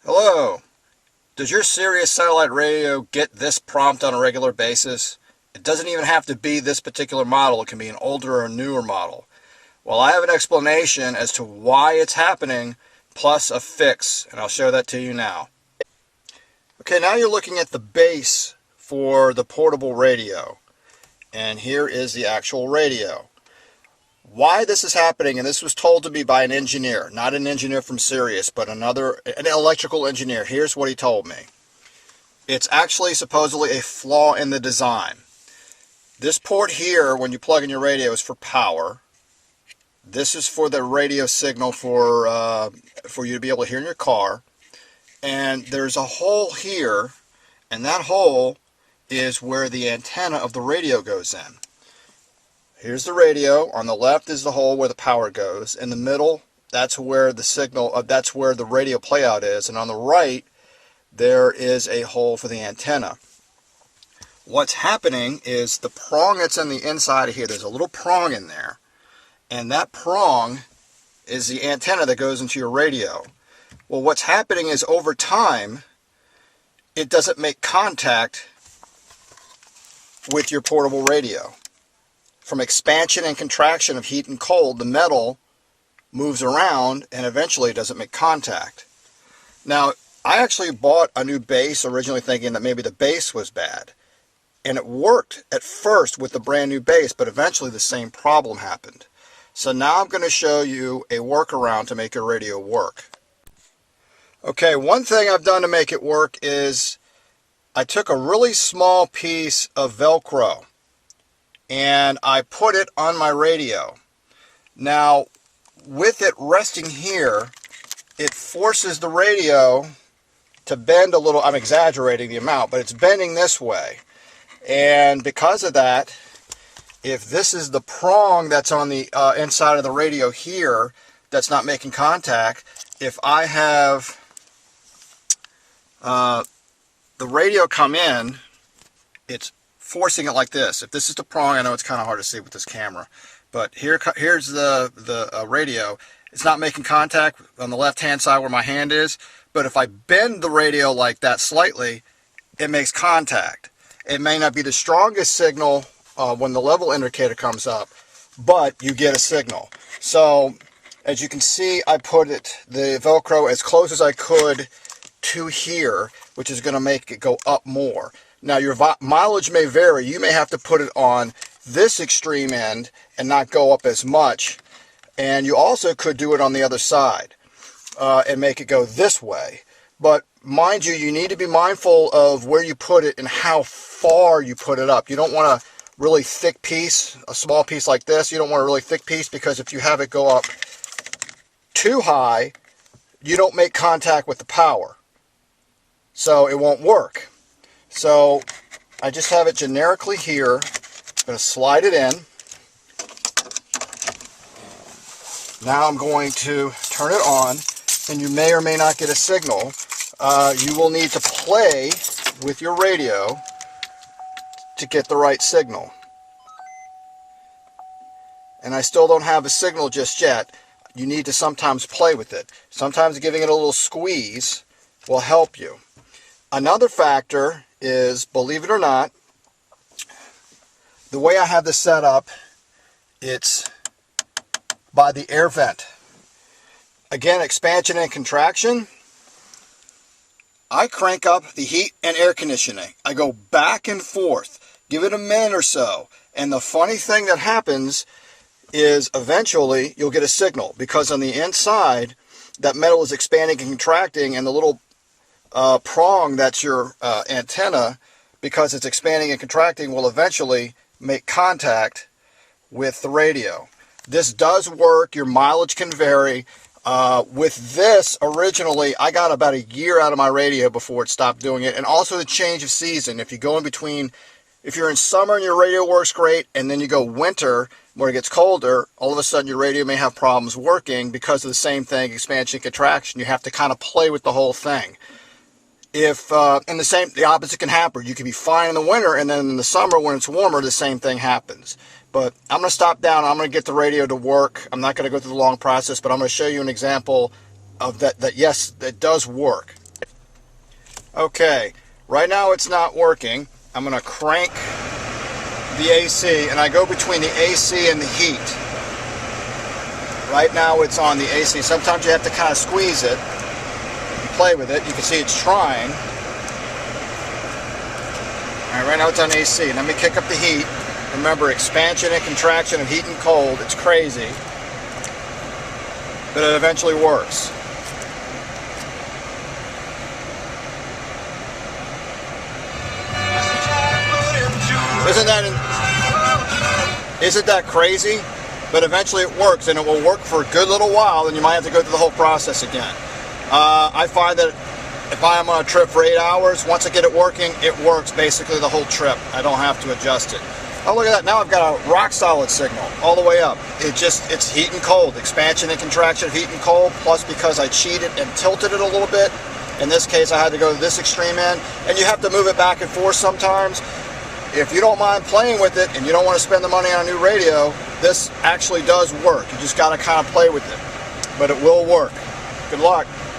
Hello. Does your Sirius satellite radio get this prompt on a regular basis? It doesn't even have to be this particular model. It can be an older or newer model. Well, I have an explanation as to why it's happening, plus a fix, and I'll show that to you now. Okay, now you're looking at the base for the portable radio, and here is the actual radio. Why this is happening, and this was told to me by an engineer, not an engineer from Sirius, but an electrical engineer. Here's what he told me. It's actually supposedly a flaw in the design. This port here, when you plug in your radio, is for power. This is for the radio signal for you to be able to hear in your car. And there's a hole here, and that hole is where the antenna of the radio goes in. Here's the radio. On the left is the hole where the power goes. In the middle, that's where the signal, that's where the radio playout is. And on the right, there is a hole for the antenna. What's happening is the prong that's on the inside of here, there's a little prong in there. And that prong is the antenna that goes into your radio. Well, what's happening is over time, it doesn't make contact with your portable radio. From expansion and contraction of heat and cold, the metal moves around and eventually it doesn't make contact. Now, I actually bought a new base originally thinking that maybe the base was bad. And it worked at first with the brand new base, but eventually the same problem happened. So now I'm going to show you a workaround to make your radio work. Okay, one thing I've done to make it work is I took a really small piece of Velcro and I put it on my radio. Now, with it resting here, it forces the radio to bend a little. I'm exaggerating the amount, but it's bending this way. And because of that, if this is the prong that's on the inside of the radio here that's not making contact, if I have the radio come in, it's forcing it like this. If this is the prong, I know it's kind of hard to see with this camera, but here's the radio. It's not making contact on the left-hand side where my hand is, but if I bend the radio like that slightly, it makes contact. It may not be the strongest signal when the level indicator comes up, but you get a signal. So, as you can see, I put the Velcro as close as I could to here, which is going to make it go up more. Now, your mileage may vary. You may have to put it on this extreme end and not go up as much. And you also could do it on the other side and make it go this way. But mind you, you need to be mindful of where you put it and how far you put it up. You don't want a really thick piece, a small piece like this. You don't want a really thick piece because if you have it go up too high, you don't make contact with the power. So it won't work. So I just have it generically here. I'm going to slide it in. Now I'm going to turn it on, and you may or may not get a signal. You will need to play with your radio to get the right signal. And I still don't have a signal just yet. You need to sometimes play with it. Sometimes giving it a little squeeze will help you. Another factor is, believe it or not, the way I have this set up, it's by the air vent. Again, expansion and contraction. I crank up the heat and air conditioning. I go back and forth. Give it a minute or so. And the funny thing that happens is eventually you'll get a signal, because on the inside, that metal is expanding and contracting, and the little prong that's your antenna, because it's expanding and contracting, will eventually make contact with the radio. This does work. Your mileage can vary. With this, originally, I got about a year out of my radio before it stopped doing it. And also the change of season. If you go in between, if you're in summer and your radio works great, and then you go winter where it gets colder, all of a sudden your radio may have problems working because of the same thing, expansion, contraction. You have to kind of play with the whole thing. If and the opposite can happen. You can be fine in the winter, and then in the summer when it's warmer, the same thing happens. But I'm going to stop down. I'm going to get the radio to work. I'm not going to go through the long process, but I'm going to show you an example of that yes, it does work. Okay, right now it's not working. I'm going to crank the AC, and I go between the AC and the heat. Right now it's on the AC. Sometimes you have to kind of squeeze it and play with it. You can see it's trying. Alright, right now it's on AC. Let me kick up the heat. Remember, expansion and contraction of heat and cold. It's crazy. But it eventually works. Isn't that crazy? But eventually it works, and it will work for a good little while, and you might have to go through the whole process again. I find that if I am on a trip for 8 hours, once I get it working, it works basically the whole trip. I don't have to adjust it. Oh, look at that. Now I've got a rock solid signal all the way up. It's heat and cold, expansion and contraction of heat and cold, plus because I cheated and tilted it a little bit. In this case, I had to go to this extreme end, and you have to move it back and forth sometimes. If you don't mind playing with it and you don't want to spend the money on a new radio, this actually does work. You just got to kind of play with it. But it will work. Good luck.